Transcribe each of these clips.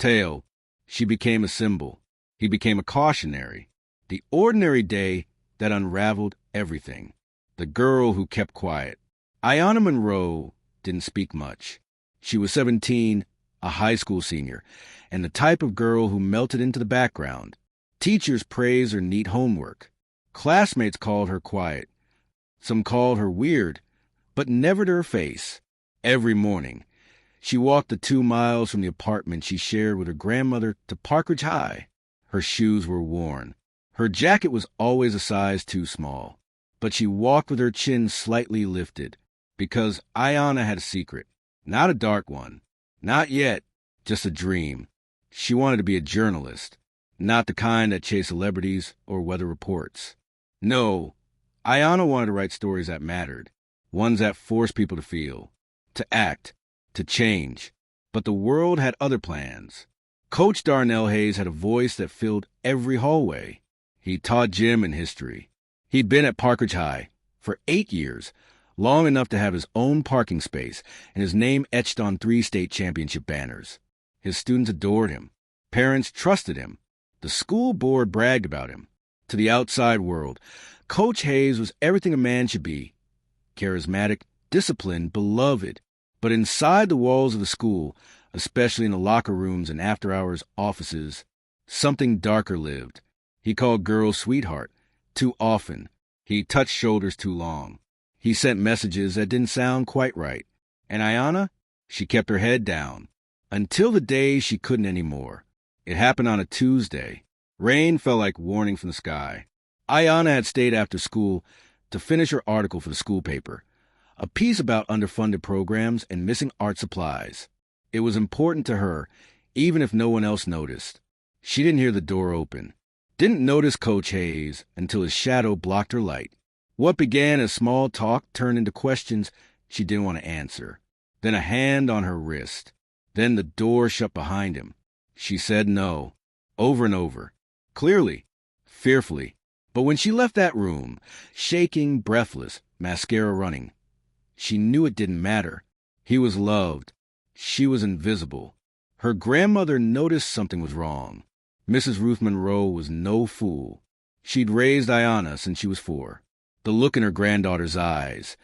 Tail. She became a symbol. He became a cautionary. The ordinary day that unraveled everything. The girl who kept quiet. Aiyana Monroe didn't speak much. She was 17, a high school senior, and the type of girl who melted into the background. Teachers praised her neat homework. Classmates called her quiet. Some called her weird, but never to her face. Every morning, she walked the 2 miles from the apartment she shared with her grandmother to Parkridge High. Her shoes were worn. Her jacket was always a size too small. But she walked with her chin slightly lifted, because Aiyana had a secret. Not a dark one. Not yet. Just a dream. She wanted to be a journalist. Not the kind that chased celebrities or weather reports. No, Aiyana wanted to write stories that mattered. Ones that forced people to feel. To act. To change. But the world had other plans. Coach Darnell Hayes had a voice that filled every hallway. He taught gym and history. He'd been at Parkridge High for 8 years, long enough to have his own parking space and his name etched on 3 state championship banners. His students adored him. Parents trusted him. The school board bragged about him. To the outside world, Coach Hayes was everything a man should be. Charismatic, disciplined, beloved. But inside the walls of the school, especially in the locker rooms and after-hours offices, something darker lived. He called girls sweetheart too often. He touched shoulders too long. He sent messages that didn't sound quite right. And Aiyana, she kept her head down. Until the day she couldn't anymore. It happened on a Tuesday. Rain fell like warning from the sky. Aiyana had stayed after school to finish her article for the school paper, a piece about underfunded programs and missing art supplies. It was important to her, even if no one else noticed. She didn't hear the door open. Didn't notice Coach Hayes until his shadow blocked her light. What began as small talk turned into questions she didn't want to answer. Then a hand on her wrist. Then the door shut behind him. She said no, over and over, clearly, fearfully. But when she left that room, shaking, breathless, mascara running, she knew it didn't matter. He was loved. She was invisible. Her grandmother noticed something was wrong. Mrs. Ruth Monroe was no fool. She'd raised Aiyana since she was 4. The look in her granddaughter's eyes,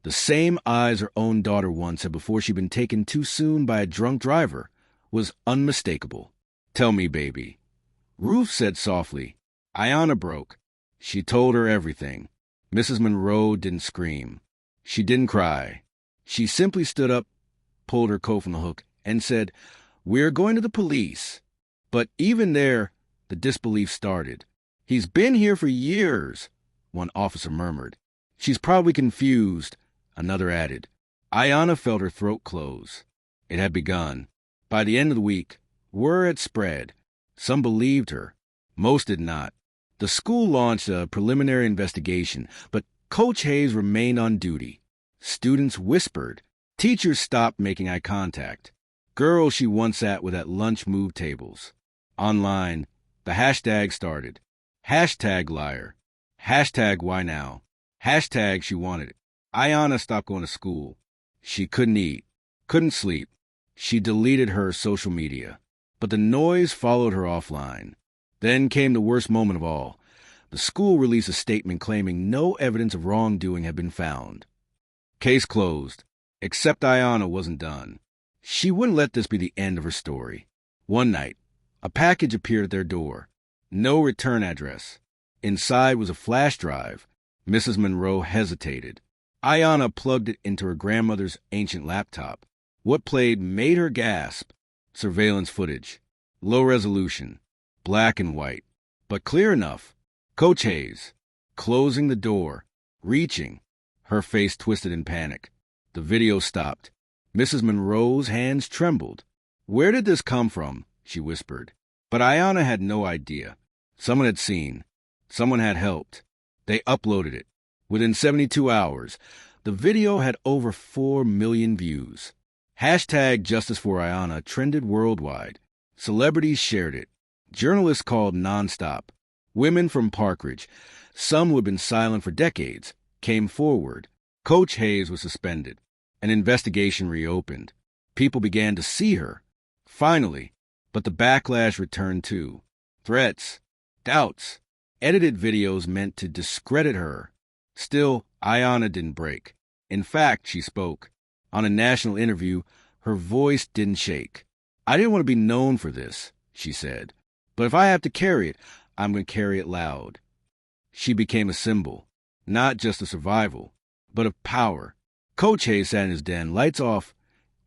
the same eyes her own daughter once had before she'd been taken too soon by a drunk driver, was unmistakable. "Tell me, baby." Ruth said softly. Aiyana broke. She told her everything. Mrs. Monroe didn't scream. She didn't cry. She simply stood up, pulled her coat from the hook, and said, "We're going to the police." But even there, the disbelief started. "He's been here for years," one officer murmured. "She's probably confused," another added. Aiyana felt her throat close. It had begun. By the end of the week, word had spread. Some believed her. Most did not. The school launched a preliminary investigation, but Coach Hayes remained on duty. Students whispered. Teachers stopped making eye contact. Girls she once sat with at lunch moved tables. Online, the hashtag started. Hashtag liar. Hashtag why now. Hashtag she wanted it. Aiyana stopped going to school. She couldn't eat. Couldn't sleep. She deleted her social media. But the noise followed her offline. Then came the worst moment of all. The school released a statement claiming no evidence of wrongdoing had been found. Case closed. Except Aiyana wasn't done. She wouldn't let this be the end of her story. One night, a package appeared at their door. No return address. Inside was a flash drive. Mrs. Monroe hesitated. Aiyana plugged it into her grandmother's ancient laptop. What played made her gasp. Surveillance footage. Low resolution. Black and white. But clear enough. Coach Hayes. Closing the door. Reaching. Her face twisted in panic. The video stopped. Mrs. Monroe's hands trembled. "Where did this come from?" she whispered. But Aiyana had no idea. Someone had seen. Someone had helped. They uploaded it. Within 72 hours, the video had over 4 million views. Hashtag Justice for Aiyana trended worldwide. Celebrities shared it. Journalists called nonstop. Women from Parkridge, some who had been silent for decades, came forward. Coach Hayes was suspended. An investigation reopened. People began to see her. Finally, But the backlash returned too. Threats, doubts, edited videos meant to discredit her. Still, Aiyana didn't break. In fact, she spoke. On a national interview, her voice didn't shake. "I didn't want to be known for this," she said. "But if I have to carry it, I'm going to carry it loud." She became a symbol, not just of survival, but of power. Coach Hayes sat in his den, lights off,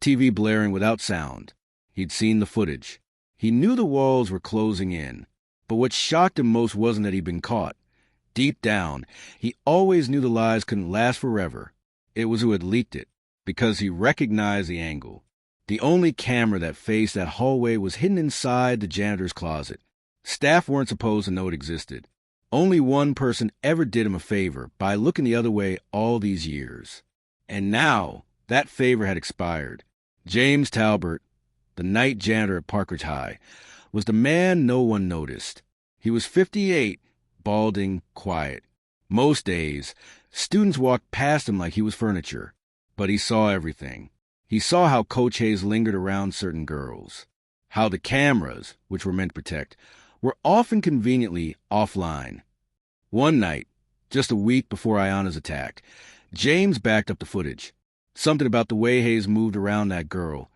TV blaring without sound. He'd seen the footage. He knew the walls were closing in. But what shocked him most wasn't that he'd been caught. Deep down, he always knew the lies couldn't last forever. It was who had leaked it, because he recognized the angle. The only camera that faced that hallway was hidden inside the janitor's closet. Staff weren't supposed to know it existed. Only one person ever did him a favor by looking the other way all these years. And now, that favor had expired. James Talbert, the night janitor at Parkridge High, was the man no one noticed. He was 58, balding, quiet. Most days, students walked past him like he was furniture. But he saw everything. He saw how Coach Hayes lingered around certain girls. How the cameras, which were meant to protect, were often conveniently offline. One night, just a week before Aiyana's attack, James backed up the footage. Something about the way Hayes moved around that girl.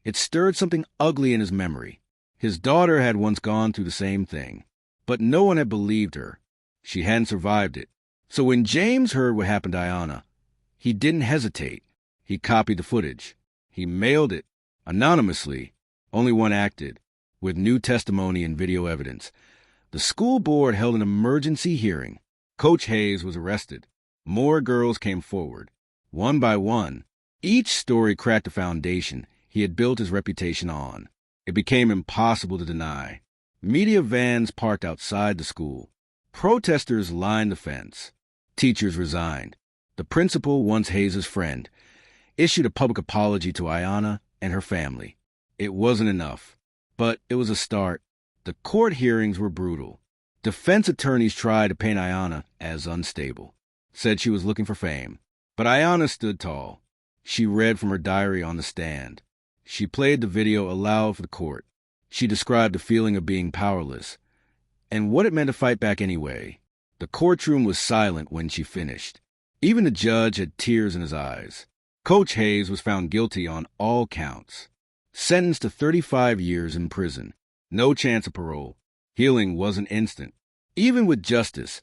It stirred something ugly in his memory. His daughter had once gone through the same thing. But no one had believed her. She hadn't survived it. So when James heard what happened to Aiyana, he didn't hesitate. He copied the footage. He mailed it, anonymously. Only one acted, with new testimony and video evidence. The school board held an emergency hearing. Coach Hayes was arrested. More girls came forward. One by one, each story cracked the foundation he had built his reputation on. It became impossible to deny. Media vans parked outside the school. Protesters lined the fence. Teachers resigned. The principal, once Hayes' friend, issued a public apology to Aiyana and her family. It wasn't enough, but it was a start. The court hearings were brutal. Defense attorneys tried to paint Aiyana as unstable, said she was looking for fame. But Aiyana stood tall. She read from her diary on the stand. She played the video aloud for the court. She described the feeling of being powerless and what it meant to fight back anyway. The courtroom was silent when she finished. Even the judge had tears in his eyes. Coach Hayes was found guilty on all counts. Sentenced to 35 years in prison. No chance of parole. Healing wasn't instant. Even with justice,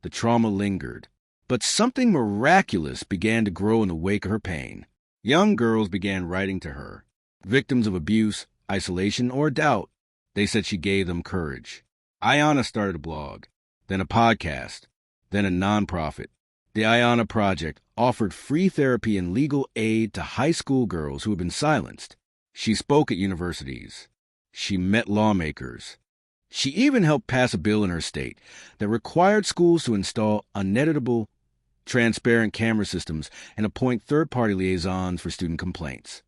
the trauma lingered. But something miraculous began to grow in the wake of her pain. Young girls began writing to her. Victims of abuse, isolation, or doubt. They said she gave them courage. Aiyana started a blog, then a podcast, then a nonprofit. The Aiyana Project offered free therapy and legal aid to high school girls who had been silenced. She spoke at universities. She met lawmakers. She even helped pass a bill in her state that required schools to install uneditable, transparent camera systems and appoint third-party liaisons for student complaints.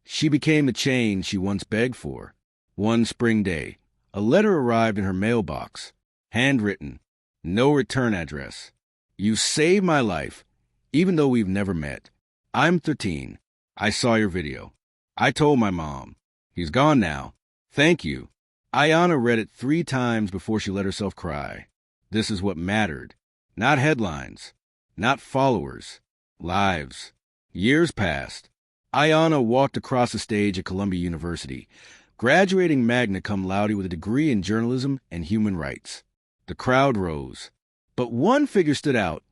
She became the change she once begged for. One spring day, a letter arrived in her mailbox, handwritten, no return address. "You saved my life, even though we've never met. I'm 13. I saw your video. I told my mom. He's gone now. Thank you." Aiyana read it 3 times before she let herself cry. This is what mattered. Not headlines. Not followers. Lives. Years passed. Aiyana walked across the stage at Columbia University, graduating magna cum laude with a degree in journalism and human rights. The crowd rose. But one figure stood out.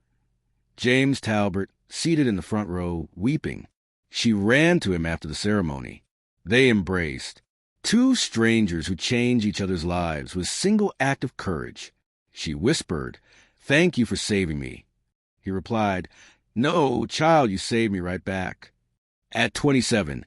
James Talbert, seated in the front row, weeping. She ran to him after the ceremony. They embraced. 2 strangers who changed each other's lives with a single act of courage. She whispered, "Thank you for saving me." He replied, "No, child, you saved me right back." At 27,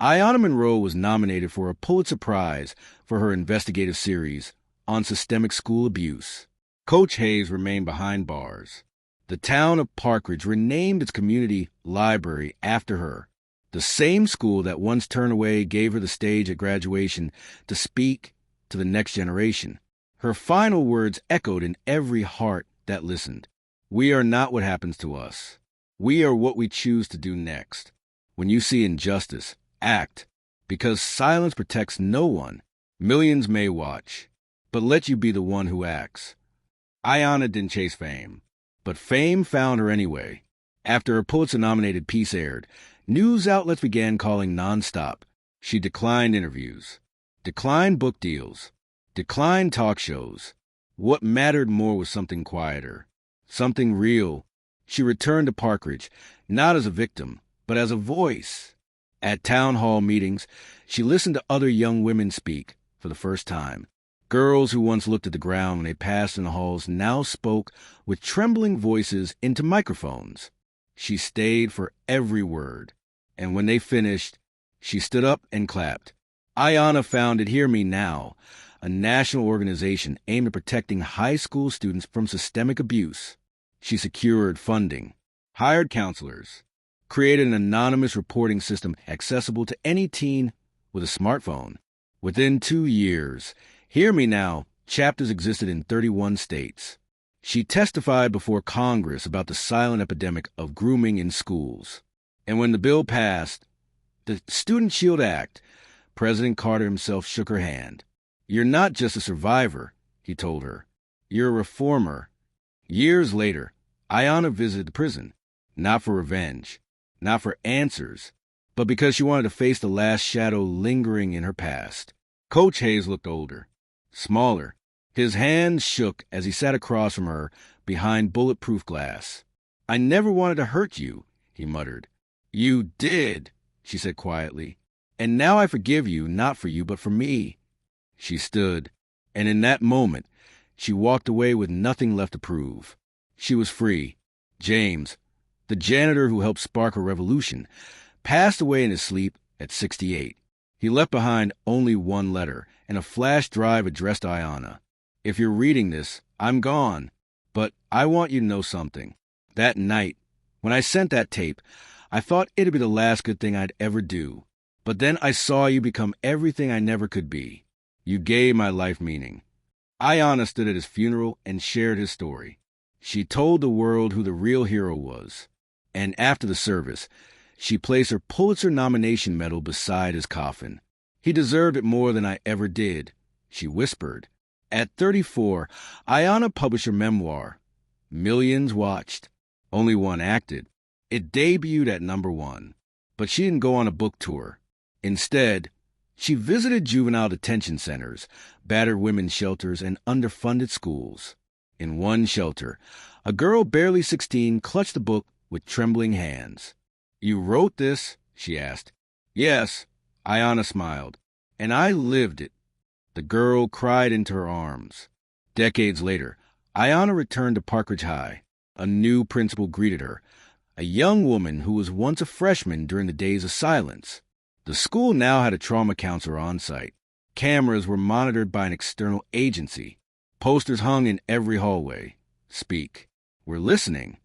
Aiyana Monroe was nominated for a Pulitzer Prize for her investigative series on systemic school abuse. Coach Hayes remained behind bars. The town of Parkridge renamed its community library after her. The same school that once turned away gave her the stage at graduation to speak to the next generation. Her final words echoed in every heart that listened. "We are not what happens to us. We are what we choose to do next. When you see injustice, act, because silence protects no one. Millions may watch, but let you be the one who acts. Aiyana didn't chase fame, but fame found her anyway. After her Pulitzer-nominated piece aired, news outlets began calling nonstop. She declined interviews, declined book deals, declined talk shows. What mattered more was something quieter, something real. She returned to Parkridge, not as a victim, but as a voice. At town hall meetings, she listened to other young women speak for the first time. Girls who once looked at the ground when they passed in the halls now spoke with trembling voices into microphones. She stayed for every word, and when they finished, she stood up and clapped. Aiyana founded Hear Me Now, a national organization aimed at protecting high school students from systemic abuse. She secured funding, hired counselors, created an anonymous reporting system accessible to any teen with a smartphone. Within 2 years, Hear Me Now chapters existed in 31 states. She testified before Congress about the silent epidemic of grooming in schools. And when the bill passed, the Student Shield Act, President Carter himself shook her hand. "You're not just a survivor," he told her. "You're a reformer." Years later, Aiyana visited the prison, not for revenge, not for answers, but because she wanted to face the last shadow lingering in her past. Coach Hayes looked older, smaller. His hands shook as he sat across from her behind bulletproof glass. "I never wanted to hurt you," he muttered. "You did," she said quietly. "And now I forgive you, not for you, but for me." She stood, and in that moment, she walked away with nothing left to prove. She was free. James, the janitor who helped spark a revolution, passed away in his sleep at 68. He left behind only one letter and a flash drive addressed to Aiyana. "If you're reading this, I'm gone, but I want you to know something. That night, when I sent that tape, I thought it'd be the last good thing I'd ever do. But then I saw you become everything I never could be. You gave my life meaning." Aiyana stood at his funeral and shared his story. She told the world who the real hero was. And after the service, she placed her Pulitzer nomination medal beside his coffin. "He deserved it more than I ever did," she whispered. At 34, Aiyana published her memoir. Millions watched. Only one acted. It debuted at #1. But she didn't go on a book tour. Instead, she visited juvenile detention centers, battered women's shelters, and underfunded schools. In one shelter, a girl barely 16 clutched the book with trembling hands. "You wrote this?" she asked. "Yes," Aiyana smiled. "And I lived it." The girl cried into her arms. Decades later, Aiyana returned to Parkridge High. A new principal greeted her, a young woman who was once a freshman during the days of silence. The school now had a trauma counselor on site. Cameras were monitored by an external agency. Posters hung in every hallway. "Speak. We're listening."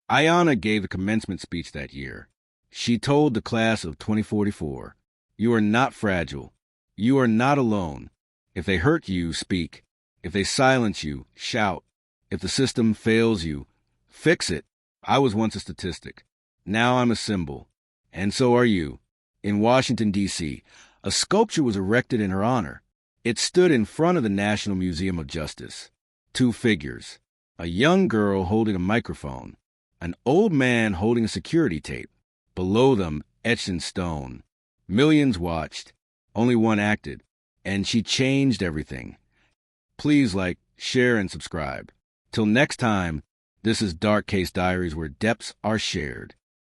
Aiyana gave the commencement speech that year. She told the class of 2044, "You are not fragile. You are not alone. If they hurt you, speak. If they silence you, shout. If the system fails you, fix it. I was once a statistic. Now I'm a symbol. And so are you." In Washington, D.C., a sculpture was erected in her honor. It stood in front of the National Museum of Justice. 2 figures, a young girl holding a microphone, an old man holding a security tape. Below them, etched in stone, millions watched. Only one acted, and she changed everything. Please like, share, and subscribe. Till next time, this is Dark Case Diaries, where depths are shared.